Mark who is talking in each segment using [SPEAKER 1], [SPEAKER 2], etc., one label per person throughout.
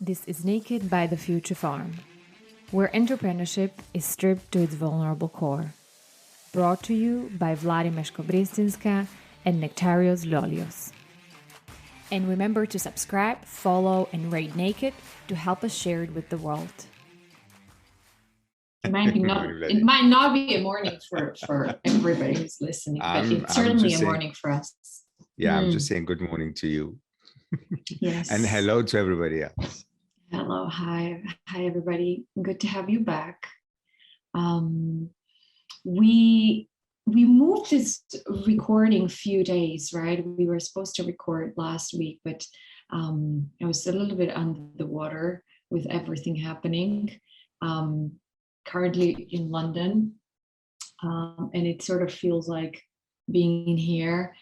[SPEAKER 1] This is Naked by the Future Farm, where entrepreneurship is stripped to its vulnerable core. Brought to you by Vladi and Nektarios Lolios. And remember to subscribe, follow, and rate Naked to help us share it with the world.
[SPEAKER 2] It might not be a morning for everybody who's listening, but it's certainly a morning for us.
[SPEAKER 3] Yeah, I'm just saying good morning to you.
[SPEAKER 2] Yes.
[SPEAKER 3] And hello to everybody else.
[SPEAKER 2] Hello, hi everybody. Good to have you back. We moved this recording a few days, right? We were supposed to record last week, but I was a little bit under the water with everything happening. Currently in London, and it sort of feels like being in here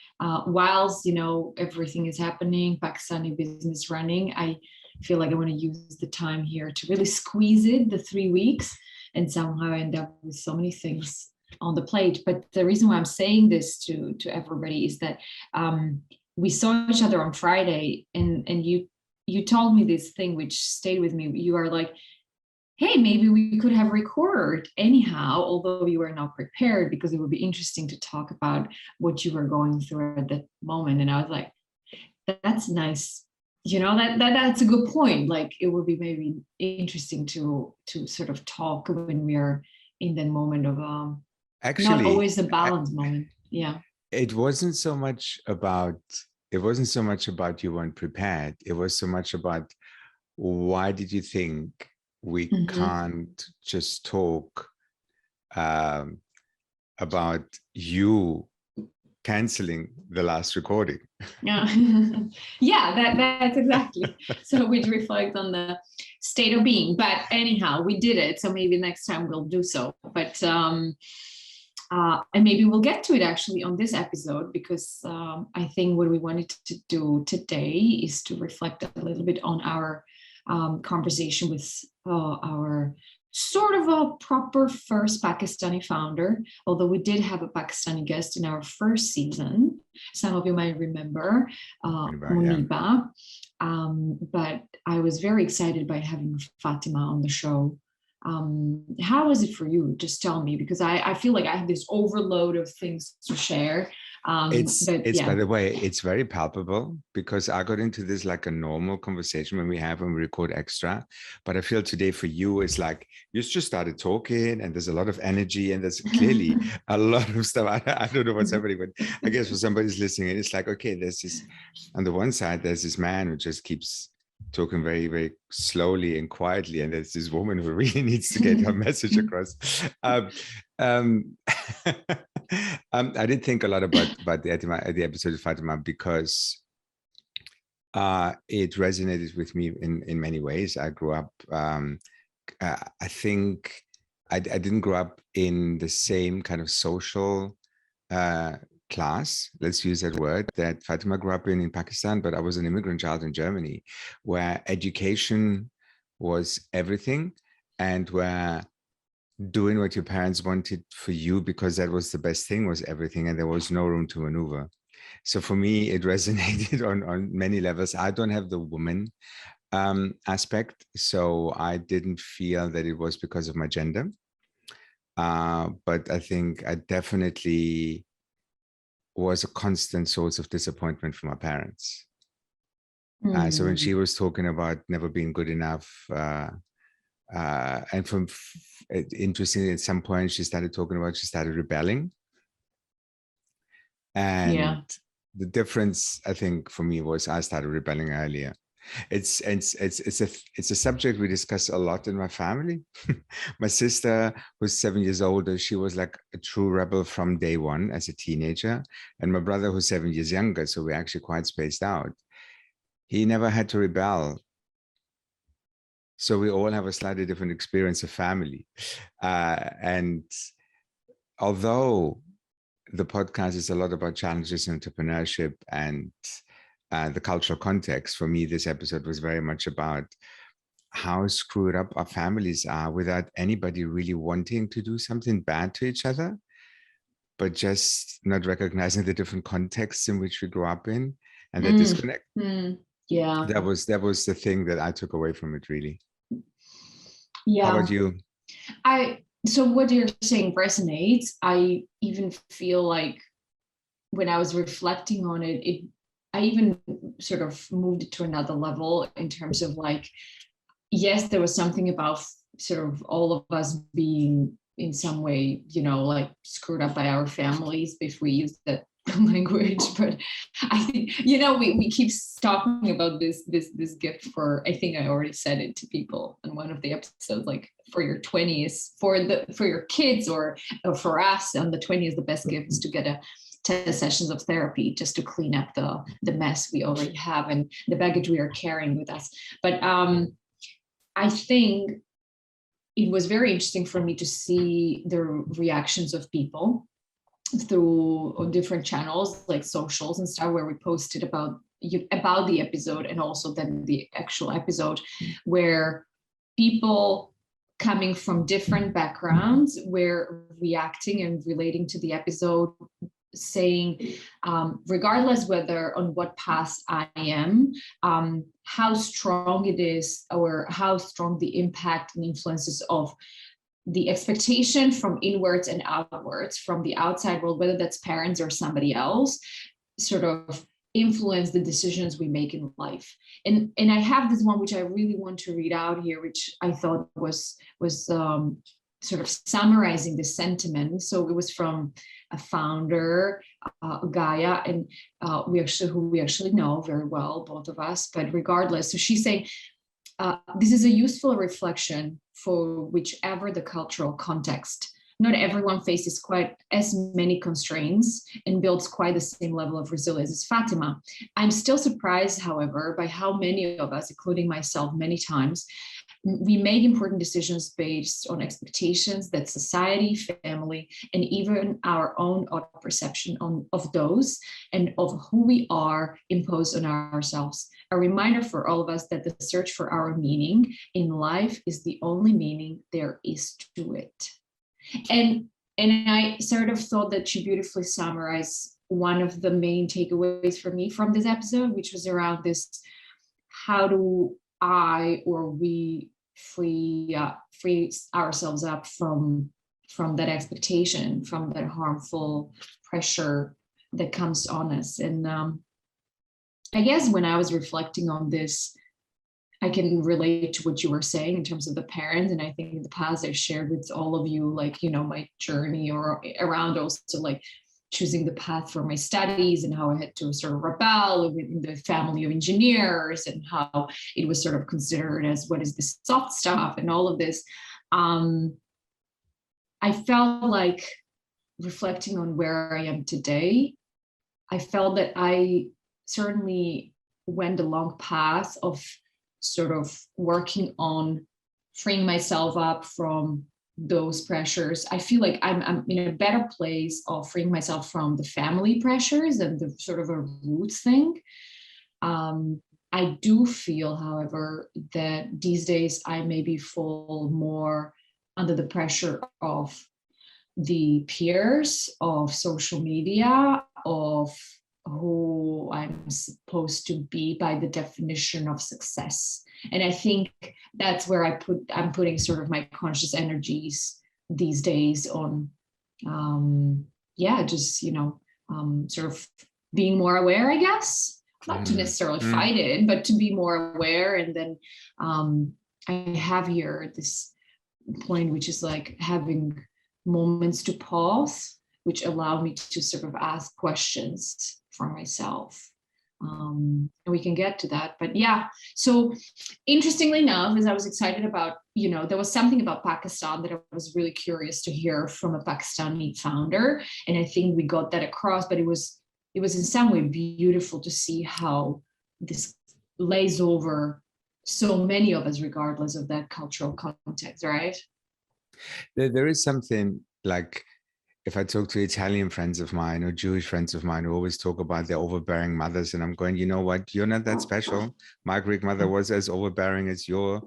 [SPEAKER 2] whilst everything is happening, Pakistani business running. I feel like I want to use the time here to really squeeze it, the 3 weeks, and somehow end up with so many things on the plate. But the reason why I'm saying this to everybody is that we saw each other on Friday, and you told me this thing which stayed with me. You are like, hey, maybe we could have recorded anyhow, although you were not prepared, because it would be interesting to talk about what you were going through at that moment. And I was like, that's nice. That's a good point. Like, it would be maybe interesting to sort of talk when we are in that moment of actually not always a balanced moment. Yeah.
[SPEAKER 3] It wasn't so much about you weren't prepared. It was so much about, why did you think we can't just talk about you canceling the last recording?
[SPEAKER 2] Yeah, that's exactly. So which reflects on the state of being. But anyhow, we did it. So maybe next time we'll do so. But and maybe we'll get to it actually on this episode, because I think what we wanted to do today is to reflect a little bit on our conversation with our sort of a proper first Pakistani founder, although we did have a Pakistani guest in our first season. Some of you might remember, Muniba. But I was very excited by having Fatima on the show. How was it for you? Just tell me, because I feel like I have this overload of things to share.
[SPEAKER 3] It's by the way, it's very palpable, because I got into this like a normal conversation when we record extra. But I feel today for you, it's like you just started talking, and there's a lot of energy, and there's clearly a lot of stuff. I don't know what's happening, but I guess for somebody's listening, it's like, okay, there's this, on the one side, there's this man who just keeps talking very, very slowly and quietly, and there's this woman who really needs to get her message across. I did think a lot about the episode of Fatima, because it resonated with me in many ways. I grew up, I think I didn't grow up in the same kind of social class, let's use that word, that Fatima grew up in Pakistan, but I was an immigrant child in Germany, where education was everything, and where doing what your parents wanted for you, because that was the best thing, was everything, and there was no room to maneuver. So for me, it resonated on many levels. I don't have the woman aspect, so I didn't feel that it was because of my gender. But I think I definitely was a constant source of disappointment for my parents. So when she was talking about never being good enough, and interestingly, at some point she started rebelling. And the difference, I think, for me was I started rebelling earlier. It's a subject we discuss a lot in my family. My sister, who's 7 years older, she was like a true rebel from day one as a teenager. And my brother, who's 7 years younger, so we're actually quite spaced out, he never had to rebel. So we all have a slightly different experience of family. And although the podcast is a lot about challenges in entrepreneurship and the cultural context, for me, this episode was very much about how screwed up our families are, without anybody really wanting to do something bad to each other, but just not recognizing the different contexts in which we grew up in, and that disconnect.
[SPEAKER 2] Yeah.
[SPEAKER 3] That was the thing that I took away from it, really.
[SPEAKER 2] Yeah.
[SPEAKER 3] How about you?
[SPEAKER 2] So what you're saying resonates. I even feel like when I was reflecting on it, I even sort of moved it to another level in terms of like, yes, there was something about sort of all of us being in some way, you know, like screwed up by our families if we use that language. But I think, you know, we keep talking about this gift for, I think I already said it to people in one of the episodes, like for your 20s, for your kids or for us on the 20s, the best gift is to get 10 sessions of therapy just to clean up the mess we already have and the baggage we are carrying with us. But I think it was very interesting for me to see the reactions of people through different channels like socials and stuff, where we posted about the episode and also then the actual episode, where people coming from different backgrounds were reacting and relating to the episode, saying, regardless whether on what path I am, how strong it is, or how strong the impact and influences of the expectation from inwards and outwards, from the outside world, whether that's parents or somebody else, sort of influence the decisions we make in life. And I have this one which I really want to read out here, which I thought was sort of summarizing the sentiment. So it was from a founder, Gaia, and who we actually know very well, both of us. But regardless, so she's saying, this is a useful reflection for whichever the cultural context. Not everyone faces quite as many constraints and builds quite the same level of resilience as Fatima. I'm still surprised, however, by how many of us, including myself many times, we make important decisions based on expectations that society, family, and even our own perception of those and of who we are impose on ourselves. A reminder for all of us that the search for our meaning in life is the only meaning there is to it. And I sort of thought that she beautifully summarized one of the main takeaways for me from this episode, which was around this: how do I or we free ourselves up from that expectation, from that harmful pressure that comes on us. And I guess when I was reflecting on this, I can relate to what you were saying in terms of the parents. And I think in the past I've shared with all of you, like, you know, my journey or around also like choosing the path for my studies and how I had to sort of rebel within the family of engineers and how it was sort of considered as what is this soft stuff and all of this. I felt like, reflecting on where I am today, I felt that I certainly went a long path of sort of working on freeing myself up from those pressures. I feel like I'm in a better place of freeing myself from the family pressures and the sort of a roots thing. I do feel, however, that these days I maybe fall more under the pressure of the peers, of social media, of who I'm supposed to be by the definition of success. And I think that's where I'm putting sort of my conscious energies these days on, just, you know, sort of being more aware, I guess, not to necessarily fight it, but to be more aware. And then I have here this point, which is like having moments to pause, which allow me to sort of ask questions for myself. And we can get to that. But yeah, so interestingly enough, as I was excited about, you know, there was something about Pakistan that I was really curious to hear from a Pakistani founder. And I think we got that across, but it was in some way beautiful to see how this lays over so many of us, regardless of that cultural context, right?
[SPEAKER 3] There is something like, if I talk to Italian friends of mine or Jewish friends of mine who always talk about their overbearing mothers, and I'm going, you know what, you're not that special. My Greek mother was as overbearing as your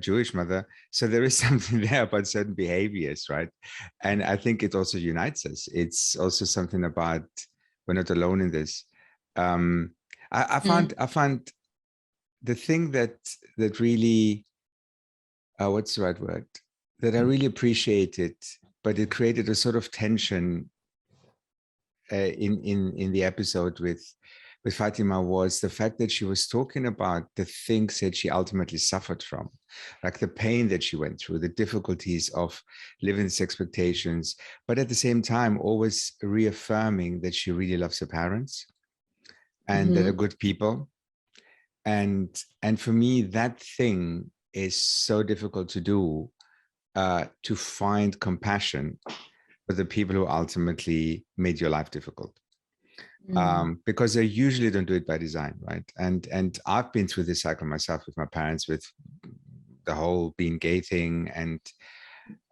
[SPEAKER 3] Jewish mother. So there is something there about certain behaviors, right? And I think it also unites us. It's also something about, we're not alone in this. I found the thing that really, what's the right word? That I really appreciated, but it created a sort of tension in the episode with Fatima, was the fact that she was talking about the things that she ultimately suffered from, like the pain that she went through, the difficulties of living these expectations, but at the same time, always reaffirming that she really loves her parents and that are good people. And for me, that thing is so difficult to do, to find compassion for the people who ultimately made your life difficult. Because they usually don't do it by design, right? And I've been through this cycle myself with my parents, with the whole being gay thing, and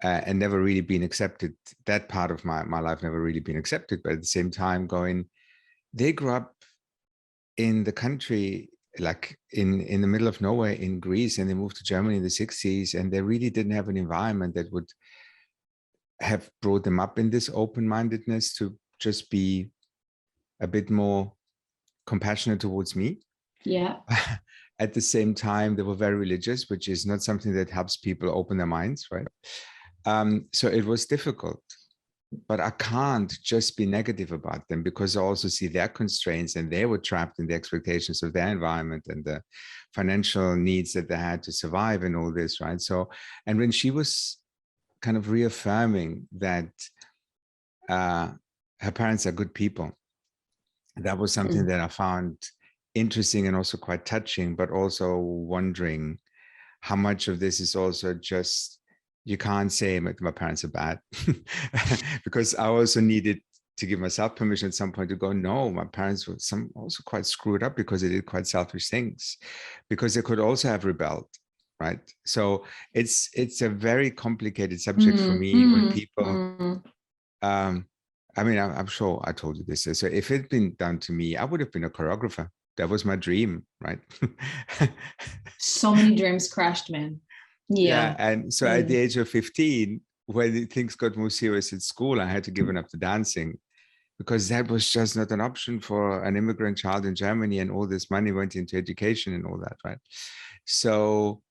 [SPEAKER 3] never really been accepted. That part of my life never really been accepted. But at the same time, they grew up in the country, like in the middle of nowhere in Greece, and they moved to Germany in the 60s, and they really didn't have an environment that would have brought them up in this open-mindedness to just be a bit more compassionate towards me.
[SPEAKER 2] Yeah.
[SPEAKER 3] At the same time, they were very religious, which is not something that helps people open their minds, right? So it was difficult, but I can't just be negative about them, because I also see their constraints, and they were trapped in the expectations of their environment and the financial needs that they had to survive and all this, right? So, and when she was kind of reaffirming that her parents are good people, that was something that I found interesting and also quite touching, but also wondering how much of this is also just, you can't say my parents are bad, because I also needed to give myself permission at some point to go, no, my parents were also quite screwed up because they did quite selfish things, because they could also have rebelled, right? So it's a very complicated subject for me when people, I mean, I'm sure I told you this. So if it had been done to me, I would have been a choreographer. That was my dream, right?
[SPEAKER 2] So many dreams crashed, man. Yeah.
[SPEAKER 3] And so at the age of 15, when things got more serious at school, I had to give up the dancing, because that was just not an option for an immigrant child in Germany, and all this money went into education and all that, right? So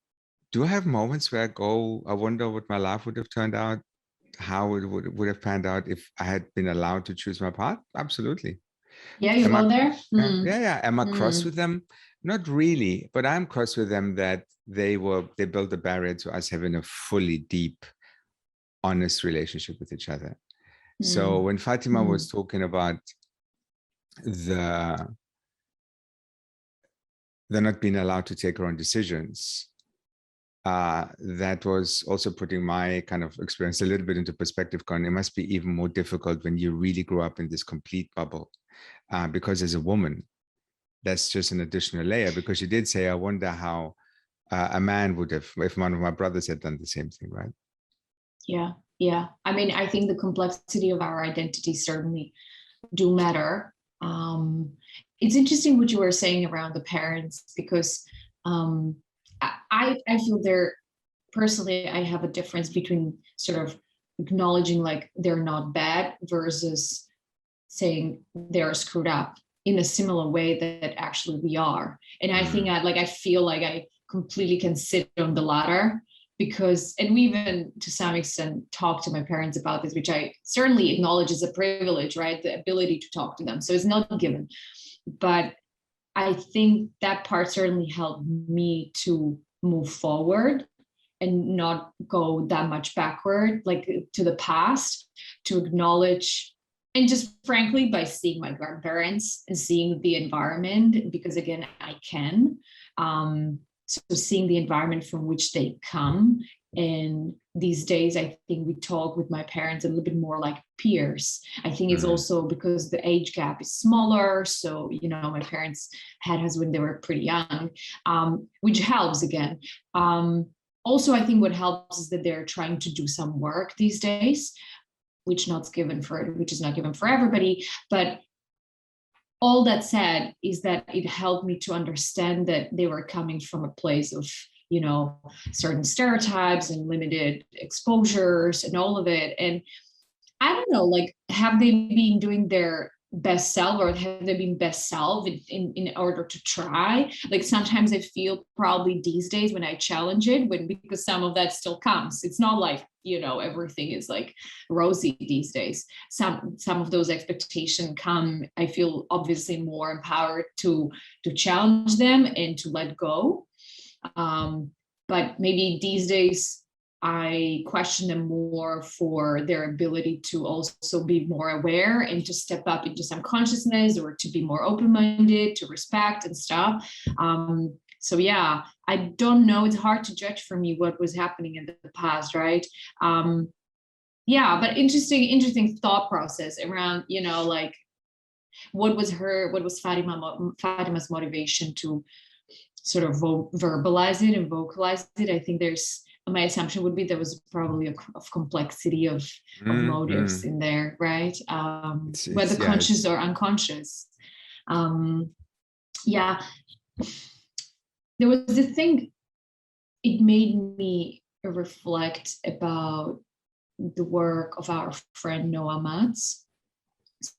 [SPEAKER 3] do I have moments where I wonder what my life would have turned out, how it would have panned out if I had been allowed to choose my path? Absolutely.
[SPEAKER 2] Yeah, you go there?
[SPEAKER 3] Yeah. Am I cross with them? Not really, but I'm cross with them that they built a barrier to us having a fully deep, honest relationship with each other. So when Fatima was talking about the not being allowed to take her own decisions, that was also putting my kind of experience a little bit into perspective, going, it must be even more difficult when you really grew up in this complete bubble, because as a woman, that's just an additional layer. Because you did say, I wonder how a man would have, if one of my brothers had done the same thing, right?
[SPEAKER 2] Yeah. I mean, I think the complexity of our identity certainly do matter. It's interesting what you were saying around the parents, because I feel personally, I have a difference between sort of acknowledging like they're not bad versus saying they're screwed up in a similar way that actually we are. And I think I feel like I completely can sit on the latter, because, and we even to some extent talk to my parents about this, which I certainly acknowledge as a privilege, right? The ability to talk to them. So it's not given, but I think that part certainly helped me to move forward and not go that much backward, like to the past, to acknowledge. And just frankly, by seeing my grandparents and seeing the environment, because again, I can, so seeing the environment from which they come. And these days, I think we talk with my parents a little bit more like peers. I think it's also because the age gap is smaller. So, my parents had us when they were pretty young, which helps again. Also, I think what helps is that they're trying to do some work these days, which is not given for everybody. But all that said is that it helped me to understand that they were coming from a place of, certain stereotypes and limited exposures and all of it. And I don't know, like, have they been doing their best self, or have they been best self in order to try? Like sometimes I feel probably these days when I challenge it, because some of that still comes. It's not like, everything is like rosy these days. Some of those expectations come. I feel obviously more empowered to challenge them and to let go. But maybe these days I question them more for their ability to also be more aware and to step up into some consciousness, or to be more open-minded, to respect and stuff. So yeah, I don't know. It's hard to judge for me what was happening in the past, right? Yeah, but interesting thought process around, like what was Fatima's motivation to sort of verbalize it and vocalize it. I think my assumption would be there was probably a complexity of motives in there, right? Whether conscious or unconscious. Yeah, there was the thing, it made me reflect about the work of our friend Noah Matz.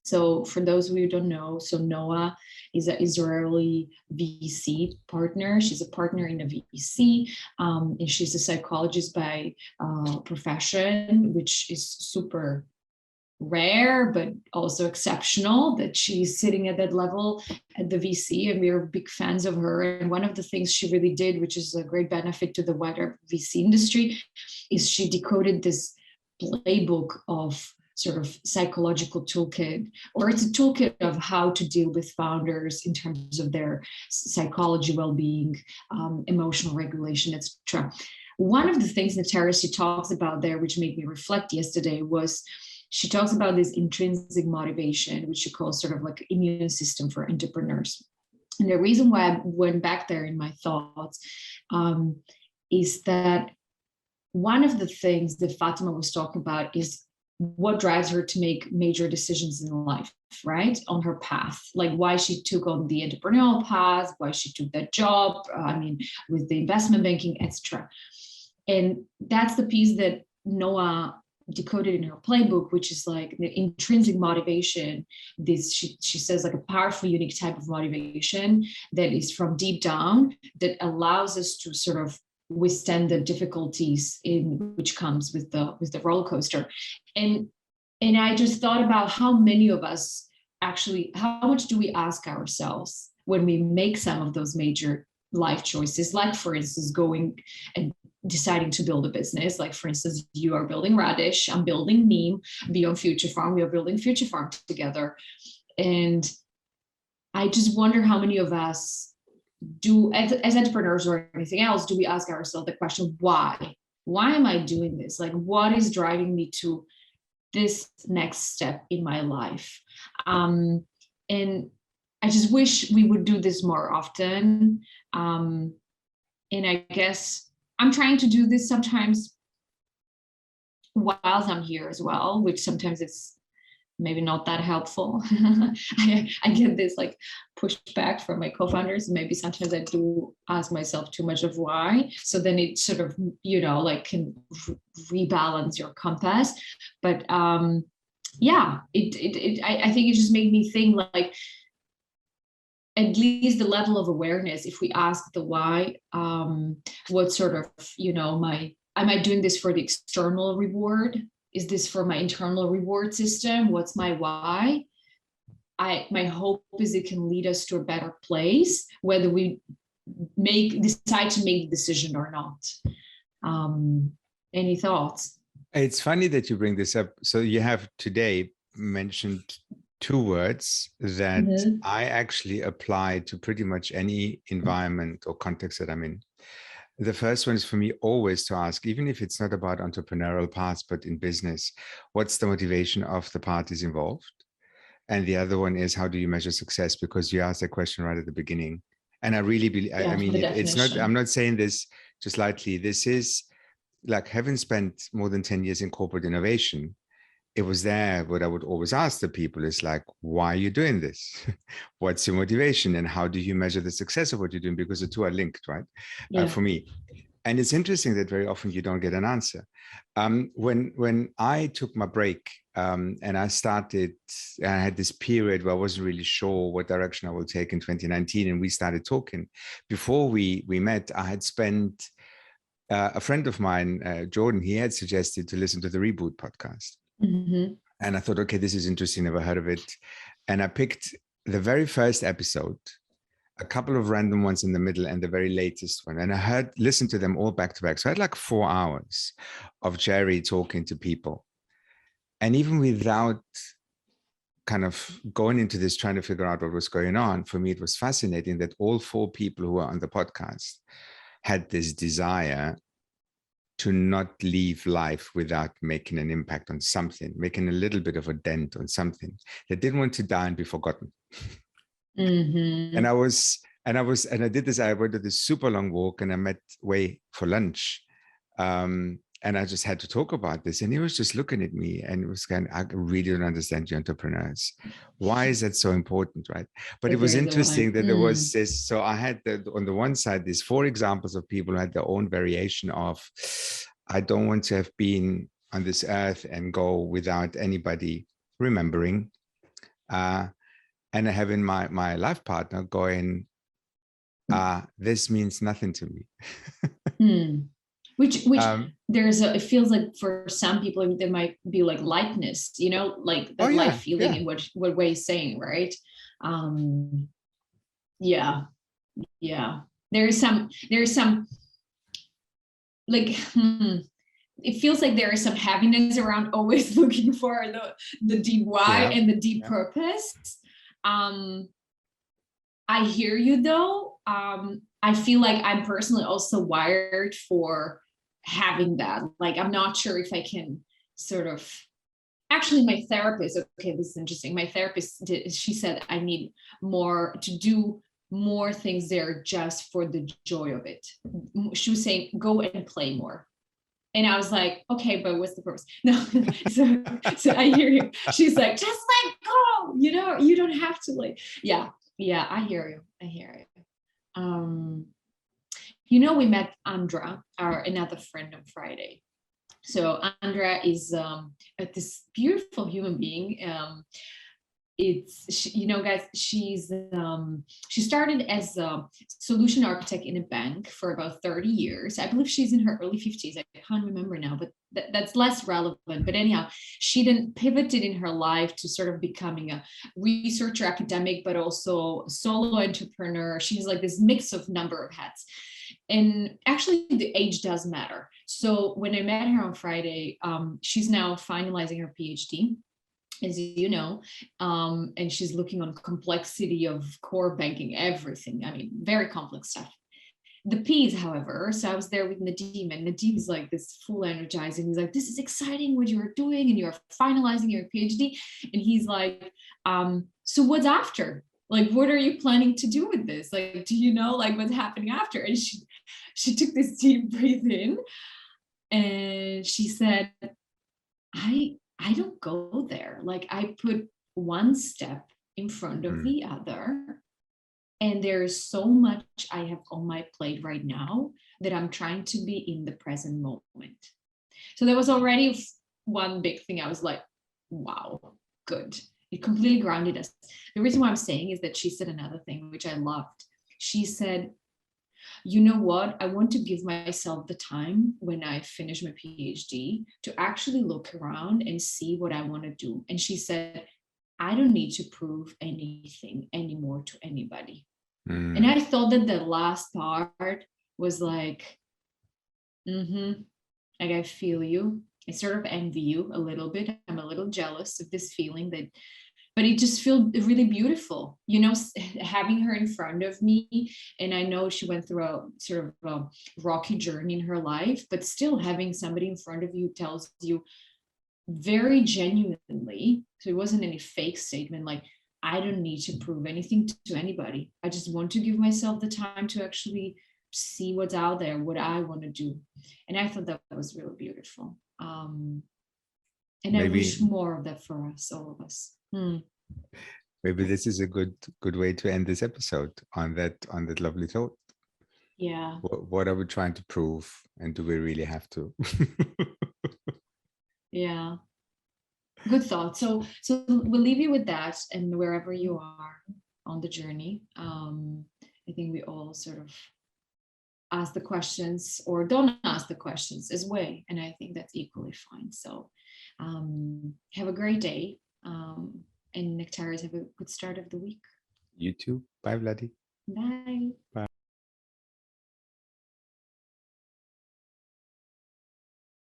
[SPEAKER 2] So for those of you who don't know, so Noah is an Israeli VC partner. She's a partner in a VC, and she's a psychologist by profession, which is super rare, but also exceptional that she's sitting at that level at the VC, and we are big fans of her. And one of the things she really did, which is a great benefit to the wider VC industry, is she decoded this playbook of sort of psychological toolkit, or it's a toolkit of how to deal with founders in terms of their psychology, well-being, emotional regulation, etc. One of the things Nektarios she talks about there, which made me reflect yesterday, was she talks about this intrinsic motivation, which she calls sort of like immune system for entrepreneurs. And the reason why I went back there in my thoughts is that one of the things that Fatima was talking about is what drives her to make major decisions in life, right? On her path, like why she took on the entrepreneurial path, why she took that job, with the investment banking, etc. And that's the piece that Noah decoded in her playbook, which is like the intrinsic motivation. She says, like a powerful, unique type of motivation that is from deep down, that allows us to sort of withstand the difficulties which comes with the roller coaster. And I just thought about how many of us actually, how much do we ask ourselves when we make some of those major life choices, like for instance going and deciding to build a business. Like for instance, you are building Radish, I'm building Neem, Beyond Future Farm, we are building Future Farm together. And I just wonder how many of us do, as entrepreneurs or anything else, do we ask ourselves the question, why am I doing this? Like, what is driving me to this next step in my life? And I just wish we would do this more often. And I guess I'm trying to do this sometimes while I'm here as well, which sometimes it's maybe not that helpful. I get this like pushback from my co-founders. Maybe sometimes I do ask myself too much of why. So then it sort of, like can rebalance your compass. But yeah, I think it just made me think, like, at least the level of awareness, if we ask the why, what sort of, am I doing this for the external reward? Is this for my internal reward system? What's my why? My hope is it can lead us to a better place, whether we decide to make the decision or not. Any thoughts?
[SPEAKER 3] It's funny that you bring this up. So you have today mentioned two words that I actually apply to pretty much any environment or context that I'm in. The first one is for me always to ask, even if it's not about entrepreneurial paths, but in business, what's the motivation of the parties involved? And the other one is, how do you measure success? Because you asked that question right at the beginning. And I really believe, it's not, I'm not saying this just lightly. This is like, having spent more than 10 years in corporate innovation, it was there. What I would always ask the people is like, why are you doing this? What's your motivation? And how do you measure the success of what you're doing? Because the two are linked, right? For me. And it's interesting that very often you don't get an answer. When I took my break and I had this period where I wasn't really sure what direction I will take in 2019, and we started talking. Before we met, I had spent a friend of mine, Jordan, he had suggested to listen to the Reboot podcast.
[SPEAKER 2] Mm-hmm.
[SPEAKER 3] And I thought, okay, this is interesting, never heard of it. And I picked the very first episode, a couple of random ones in the middle, and the very latest one. And I listened to them all back to back. So I had like 4 hours of Jerry talking to people. And even without kind of going into this, trying to figure out what was going on, for me, it was fascinating that all 4 people who were on the podcast had this desire to not leave life without making an impact on something, making a little bit of a dent on something. They didn't want to die and be forgotten.
[SPEAKER 2] Mm-hmm.
[SPEAKER 3] And I did this. I went to this super long walk, and I met Wei for lunch. And I just had to talk about this. And he was just looking at me and it was kind of, I really don't understand you entrepreneurs. Why is that so important, right? But it was interesting that there was this, so I had on the one side, these 4 examples of people who had their own variation of, I don't want to have been on this earth and go without anybody remembering. And having my life partner going, this means nothing to me.
[SPEAKER 2] Which it feels like for some people there might be like lightness, like that light feeling in what Wei is saying, right? There is some like it feels like there is some heaviness around always looking for the deep why and the deep purpose. I hear you though. I feel like I'm personally also wired for having that. Like, I'm not sure if I can sort of, actually my therapist, okay, this is interesting. My therapist, she said I need to do more things there just for the joy of it. She was saying, go and play more. And I was like, okay, but what's the purpose? No, so I hear you. She's like, just let go. You don't have to yeah, I hear you. We met Andra, another friend, on Friday. So Andra is this beautiful human being. Guys, she started as a solution architect in a bank for about 30 years. I believe she's in her early 50s. I can't remember now, but that's less relevant. But anyhow, she then pivoted in her life to sort of becoming a researcher, academic, but also solo entrepreneur. She's like this mix of number of hats. And actually the age does matter. So when I met her on Friday, she's now finalizing her PhD, as you know, and she's looking on complexity of core banking, everything. I mean, very complex stuff. The P's, however, so I was there with Nadim, and Nadim is like this full energizing. He's like, this is exciting what you're doing, and you're finalizing your PhD. And he's like, so what's after? Like, what are you planning to do with this? Like, do you know like what's happening after? And she took this deep breath in, and she said, I don't go there. Like, I put one step in front of the other. And there's so much I have on my plate right now that I'm trying to be in the present moment. So there was already one big thing. I was like, wow, good. It completely grounded us. The reason why I'm saying is that she said another thing, which I loved. She said, you know what? I want to give myself the time when I finish my PhD to actually look around and see what I want to do. And she said, I don't need to prove anything anymore to anybody. And I thought that the last part was like, like, I feel you. I sort of envy you a little bit. I'm a little jealous of this feeling but it just feels really beautiful, having her in front of me. And I know she went through a sort of a rocky journey in her life, but still having somebody in front of you tells you very genuinely. So it wasn't any fake statement like, I don't need to prove anything to anybody. I just want to give myself the time to actually see what's out there, what I want to do. And I thought that was really beautiful. And maybe, I wish more of that for us, all of us.
[SPEAKER 3] Maybe this is a good way to end this episode on that lovely thought.
[SPEAKER 2] Yeah.
[SPEAKER 3] What are we trying to prove, and do we really have to?
[SPEAKER 2] Yeah. Good thought. So we'll leave you with that, and wherever you are on the journey, I think we all sort of ask the questions or don't ask the questions as way, and I think that's equally fine. So have a great day, and Nektarios, have a good start of the week.
[SPEAKER 3] You too. Bye, Vladi.
[SPEAKER 2] Bye.
[SPEAKER 3] Bye.